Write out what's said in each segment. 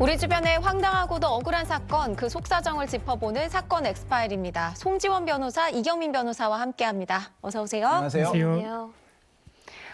우리 주변의 황당하고도 억울한 사건, 그 속사정을 짚어보는 사건 엑스파일입니다. 송지원 변호사, 이경민 변호사와 함께합니다. 어서 오세요. 안녕하세요.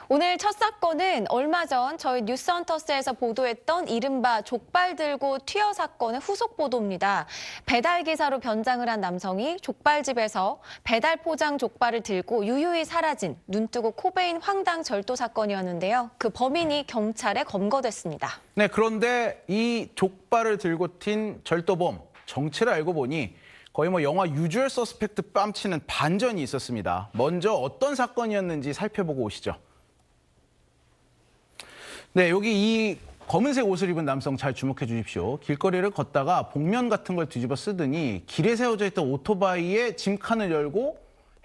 오늘 첫 사건은 얼마 전 저희 뉴스헌터스에서 보도했던 이른바 족발 들고 튀어 사건의 후속 보도입니다. 배달기사로 변장을 한 남성이 족발집에서 배달 포장 족발을 들고 유유히 사라진 눈뜨고 코 베인 황당 절도 사건이었는데요. 그 범인이 경찰에 검거됐습니다. 네, 그런데 이 족발을 들고 튄 절도범 정체를 알고 보니 거의 영화 유주얼 서스펙트 뺨치는 반전이 있었습니다. 먼저 어떤 사건이었는지 살펴보고 오시죠. 네, 여기 이 검은색 옷을 입은 남성 잘 주목해 주십시오. 길거리를 걷다가 복면 같은 걸 뒤집어 쓰더니 길에 세워져 있던 오토바이의 짐칸을 열고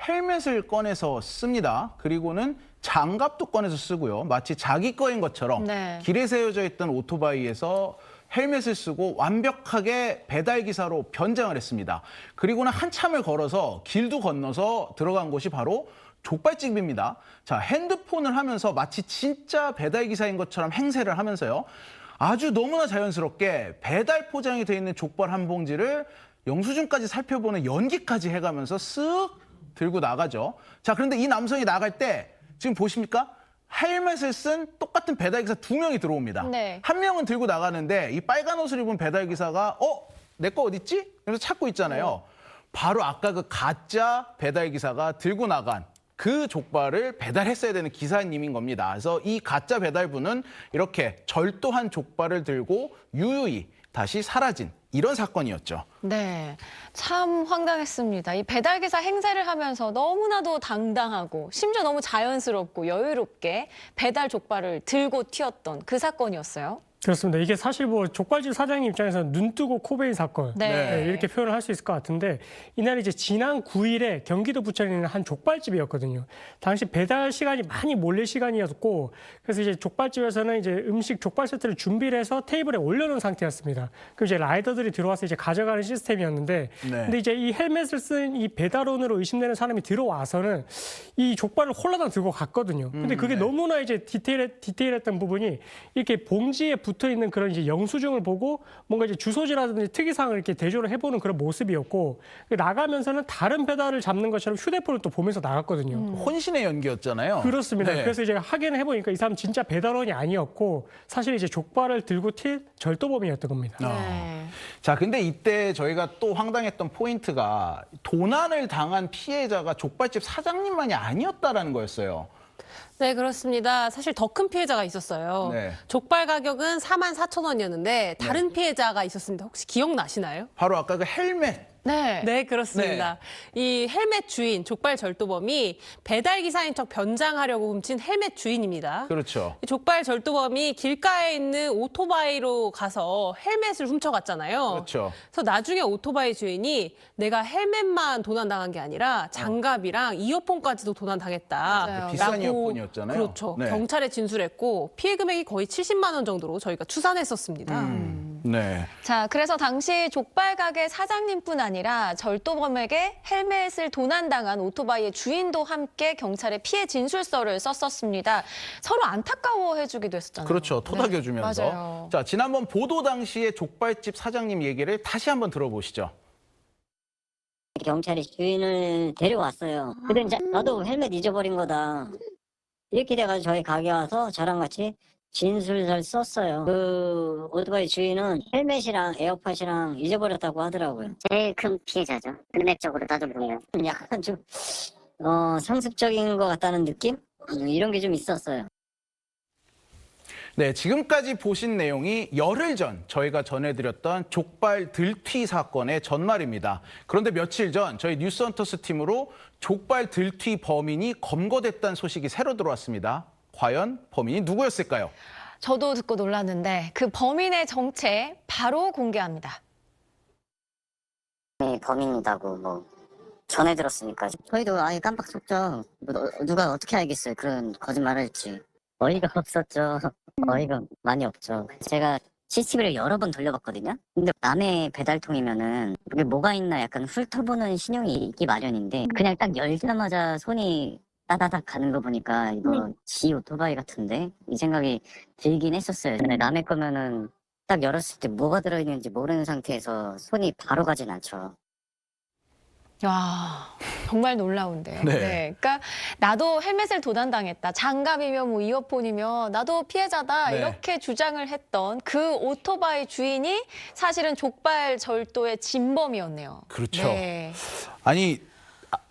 헬멧을 꺼내서 씁니다. 그리고는 장갑도 꺼내서 쓰고요. 마치 자기 거인 것처럼 길에 세워져 있던 오토바이에서 헬멧을 쓰고 완벽하게 배달기사로 변장을 했습니다. 그리고는 한참을 걸어서 길도 건너서 들어간 곳이 바로 족발집입니다. 자, 핸드폰을 하면서 마치 진짜 배달기사인 것처럼 행세를 하면서요. 아주 너무나 자연스럽게 배달 포장이 되어 있는 족발 한 봉지를 영수증까지 살펴보는 연기까지 해가면서 쓱 들고 나가죠. 자, 그런데 이 남성이 나갈 때 지금 보십니까? 헬멧을 쓴 똑같은 배달기사 두 명이 들어옵니다. 한 명은 들고 나가는데 이 빨간 옷을 입은 배달기사가 내 거 어딨지? 이러면서 찾고 있잖아요. 바로 아까 그 가짜 배달기사가 들고 나간 그 족발을 배달했어야 되는 기사님인 겁니다. 그래서 이 가짜 배달부는 이렇게 절도한 족발을 들고 유유히 다시 사라진 이런 사건이었죠. 네, 참 황당했습니다. 이 배달기사 행세를 하면서 너무나도 당당하고 심지어 너무 자연스럽고 여유롭게 배달 족발을 들고 튀었던 그 사건이었어요. 그렇습니다. 이게 사실 족발집 사장님 입장에서는 눈 뜨고 코 베인 사건 이렇게 표현을 할 수 있을 것 같은데 이날이 이제 지난 9일에 경기도 부천에 있는 한 족발집이었거든요. 당시 배달 시간이 많이 몰릴 시간이었고 그래서 이제 족발집에서는 이제 음식 족발 세트를 준비를 해서 테이블에 올려놓은 상태였습니다. 그럼 이제 라이더들이 들어와서 이제 가져가는 시스템이었는데 근데 이제 이 헬멧을 쓴 이 배달원으로 의심되는 사람이 들어와서는 이 족발을 홀라당 들고 갔거든요. 근데 그게 너무나 이제 디테일했던 부분이 이렇게 봉지에 붙어 있는 그런 이제 영수증을 보고 뭔가 이제 주소지라든지 특이사항을 이렇게 대조를 해보는 그런 모습이었고 나가면서는 다른 배달을 잡는 것처럼 휴대폰을 또 보면서 나갔거든요. 혼신의 연기였잖아요. 그렇습니다. 그래서 이제 확인을 해보니까 이 사람 진짜 배달원이 아니었고 사실 이제 족발을 들고 튈 절도범이었던 겁니다. 자, 근데 이때 저희가 또 황당했던 포인트가 도난을 당한 피해자가 족발집 사장님만이 아니었다라는 거였어요. 네, 그렇습니다. 사실 더 큰 피해자가 있었어요. 족발 가격은 44,000원이었는데 다른 피해자가 있었습니다. 혹시 기억나시나요? 바로 아까 그 헬멧. 네, 그렇습니다. 이 헬멧 주인, 족발 절도범이 배달기사인 척 변장하려고 훔친 헬멧 주인입니다. 그렇죠. 족발 절도범이 길가에 있는 오토바이로 가서 헬멧을 훔쳐갔잖아요. 그렇죠. 그래서 나중에 오토바이 주인이 내가 헬멧만 도난당한 게 아니라 장갑이랑 이어폰까지도 도난당했다. 비싼 이어폰이었잖아요. 그렇죠. 경찰에 진술했고 피해 금액이 거의 70만 원 정도로 저희가 추산했었습니다. 자, 그래서 당시 족발 가게 사장님뿐 아니라 절도범에게 헬멧을 도난당한 오토바이의 주인도 함께 경찰에 피해 진술서를 썼었습니다. 서로 안타까워해주기도 했었잖아요. 그렇죠. 토닥여주면서. 맞아요. 자, 지난번 보도 당시에 족발집 사장님 얘기를 다시 한번 들어보시죠. 경찰이 주인을 데려왔어요. 근데 이제 나도 헬멧 잊어버린 거다. 이렇게 돼가지고 저희 가게 와서 저랑 같이 진술서를 썼어요. 그 오토바이 주인은 헬멧이랑 에어팟이랑 잊어버렸다고 하더라고요. 제일 큰 피해자죠. 금액적으로 따져보면. 약간 좀 상습적인 것 같다는 느낌? 이런 게 좀 있었어요. 네, 지금까지 보신 내용이 열흘 전 저희가 전해드렸던 족발 들튀 사건의 전말입니다. 그런데 며칠 전 저희 뉴스헌터스 팀으로 족발 들튀 범인이 검거됐다는 소식이 새로 들어왔습니다. 과연 범인이 누구였을까요? 저도 듣고 놀랐는데 그 범인의 정체 바로 공개합니다. 범인이라고 전해 들었으니까 저희도 아예 깜빡 속죠. 누가 어떻게 알겠어요. 그런 거짓말을 했지. 어이가 없었죠. 어이가 많이 없죠. 제가 CCTV를 여러 번 돌려봤거든요. 근데 남의 배달통이면은 이게 뭐가 있나 약간 훑어보는 신용이 있기 마련인데 그냥 딱 열자마자 손이 따다닥 가는 거 보니까 이거 지 오토바이 같은데 이 생각이 들긴 했었어요. 근데 남의 거면은 딱 열었을 때 뭐가 들어있는지 모르는 상태에서 손이 바로 가진 않죠. 와, 정말 놀라운데요. 네. 그러니까 나도 헬멧을 도난당했다. 장갑이며 뭐 이어폰이며 나도 피해자다. 네. 이렇게 주장을 했던 그 오토바이 주인이 사실은 족발 절도의 진범이었네요. 그렇죠. 네. 아니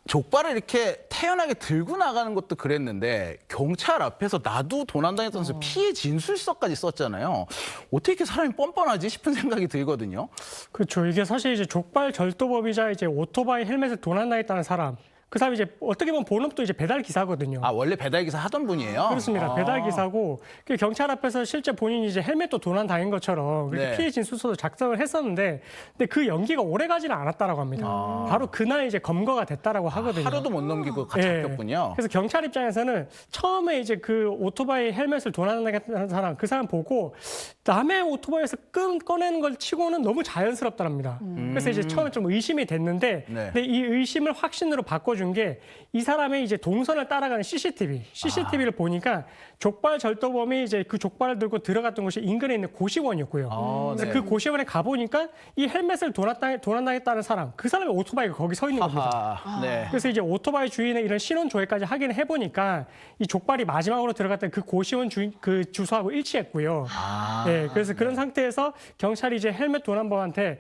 족발을 이렇게 태연하게 들고 나가는 것도 그랬는데 경찰 앞에서 나도 도난당했다면서 피해 진술서까지 썼잖아요. 어떻게 이렇게 사람이 뻔뻔하지 싶은 생각이 들거든요. 그렇죠. 이게 사실 이제 족발 절도범이자 이제 오토바이 헬멧을 도난당했다는 사람. 그 사람이 이제 어떻게 보면 본업도 이제 배달 기사거든요. 아 원래 배달 기사 하던 분이에요? 그렇습니다. 아. 배달 기사고 그 경찰 앞에서 실제 본인이 이제 헬멧도 도난 당한 것처럼 그렇게 네. 피해 진술서도 작성을 했었는데, 근데 그 연기가 오래 가지는 않았다라고 합니다. 바로 그날 이제 검거가 됐다라고 하거든요. 하루도 못 넘기고 예. 잡혔군요. 그래서 경찰 입장에서는 처음에 이제 그 오토바이 헬멧을 도난당했다는 사람, 그 사람 보고 남의 오토바이에서 꺼내는 걸 치고는 너무 자연스럽다랍니다. 그래서 이제 처음에 좀 의심이 됐는데, 네. 근데 이 의심을 확신으로 바꿔준 게 이 사람의 이제 동선을 따라가는 CCTV를 보니까 족발 절도범이 이제 그 족발을 들고 들어갔던 곳이 인근에 있는 고시원이었고요. 아, 그래서 네. 그 고시원에 가보니까 이 헬멧을 도난당했다는 사람, 그 사람의 오토바이가 거기 서 있는 겁니다. 아하, 네. 그래서 이제 오토바이 주인의 이런 신원 조회까지 확인을 해보니까 이 족발이 마지막으로 들어갔던 그 고시원 그 주소하고 일치했고요. 아, 네, 그래서 그런 상태에서 경찰이 이제 헬멧 도난범한테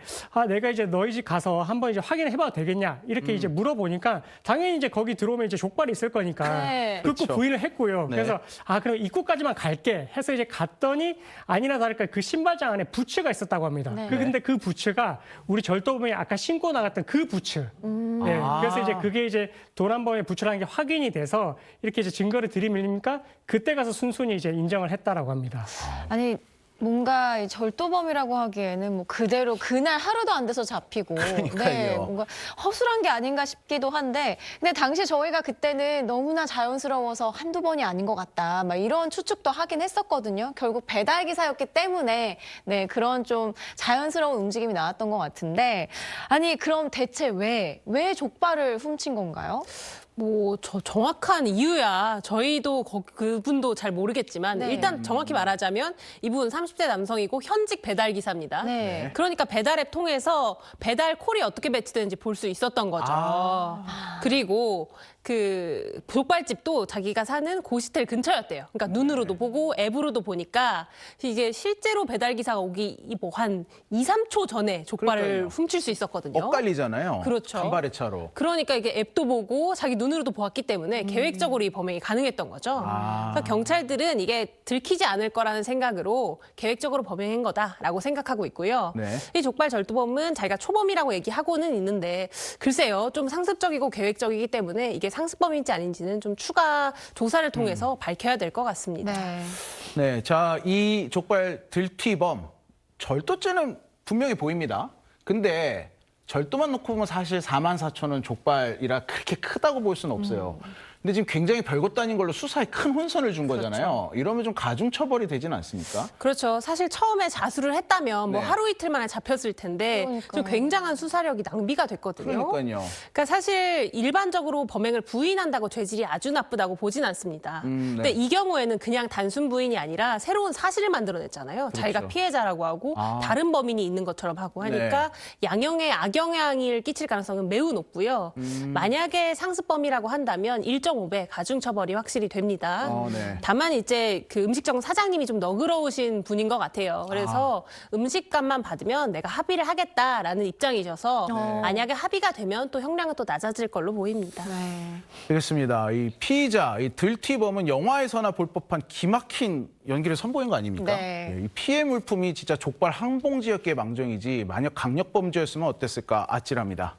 내가 이제 너희 집 가서 한번 이제 확인해봐도 되겠냐 이렇게 이제 물어보니까 당연히 이제 거기 들어오면 이제 족발이 있을 거니까 네. 그거 그렇죠. 부인을 했고요. 네. 그래서 그럼 입구까지만 갈게 해서 이제 갔더니 아니나 다를까 그 신발장 안에 부츠가 있었다고 합니다. 네. 근데 그 부츠가 우리 절도범이 아까 신고 나갔던 그 부츠. 네, 그래서 이제 그게 이제 도난범의 부츠라는 게 확인이 돼서 이렇게 이제 증거를 들이밀리니까 그때 가서 순순히 이제 인정을 했다라고 합니다. 아니 뭔가 이 절도범이라고 하기에는 뭐 그대로 그날 하루도 안 돼서 잡히고 그러니까요. 뭔가 허술한 게 아닌가 싶기도 한데 근데 당시 저희가 그때는 너무나 자연스러워서 한두 번이 아닌 것 같다 막 이런 추측도 하긴 했었거든요. 결국 배달 기사였기 때문에 네 그런 좀 자연스러운 움직임이 나왔던 것 같은데 아니 그럼 대체 왜 족발을 훔친 건가요? 뭐 정확한 이유야 저희도 그분도 잘 모르겠지만 네. 일단 정확히 말하자면 이분 30대 남성이고 현직 배달 기사입니다. 네. 그러니까 배달앱 통해서 배달 콜이 어떻게 배치되는지 볼 수 있었던 거죠. 그리고 그 족발집도 자기가 사는 고시텔 근처였대요. 그러니까 눈으로도 보고 앱으로도 보니까 이게 실제로 배달 기사가 오기 뭐 한 2, 3초 전에 족발을 그러니까요. 훔칠 수 있었거든요. 엇갈리잖아요. 그렇죠. 간발의 차로. 그러니까 이게 앱도 보고 자기 눈으로도 보았기 때문에 계획적으로 이 범행이 가능했던 거죠. 그래서 경찰들은 이게 들키지 않을 거라는 생각으로 계획적으로 범행한 거다라고 생각하고 있고요. 네. 이 족발 절도범은 자기가 초범이라고 얘기하고는 있는데 글쎄요. 좀 상습적이고 계획적이기 때문에 이게 상습범인지 아닌지는 좀 추가 조사를 통해서 밝혀야 될 것 같습니다. 네. 네, 자, 이 족발 들튀범 절도죄는 분명히 보입니다. 근데 절도만 놓고 보면 사실 44,000원 족발이라 그렇게 크다고 볼 수는 없어요. 근데 지금 굉장히 별것도 아닌 걸로 수사에 큰 혼선을 준 거잖아요. 이러면 좀 가중 처벌이 되지는 않습니까? 그렇죠. 사실 처음에 자수를 했다면 뭐 네. 하루 이틀 만에 잡혔을 텐데 좀 그러니까요. 굉장한 수사력이 낭비가 됐거든요. 그러니까요. 그러니까 사실 일반적으로 범행을 부인한다고 죄질이 아주 나쁘다고 보진 않습니다. 네. 근데 이 경우에는 그냥 단순 부인이 아니라 새로운 사실을 만들어냈잖아요. 자기가 피해자라고 하고 다른 범인이 있는 것처럼 하고 하니까 양형에 악영향을 끼칠 가능성은 매우 높고요. 만약에 상습범이라고 한다면 1.5배 가중처벌이 확실히 됩니다. 네. 다만 이제 그 음식점 사장님이 좀 너그러우신 분인 것 같아요. 그래서 음식값만 받으면 내가 합의를 하겠다라는 입장이셔서 만약에 합의가 되면 또 형량은 또 낮아질 걸로 보입니다. 네. 알겠습니다. 이 피의자, 이 들튀범은 영화에서나 볼 법한 기막힌 연기를 선보인 거 아닙니까? 네. 이 피해 물품이 진짜 족발 한 봉지였기에 망정이지 만약 강력범죄였으면 어땠을까 아찔합니다.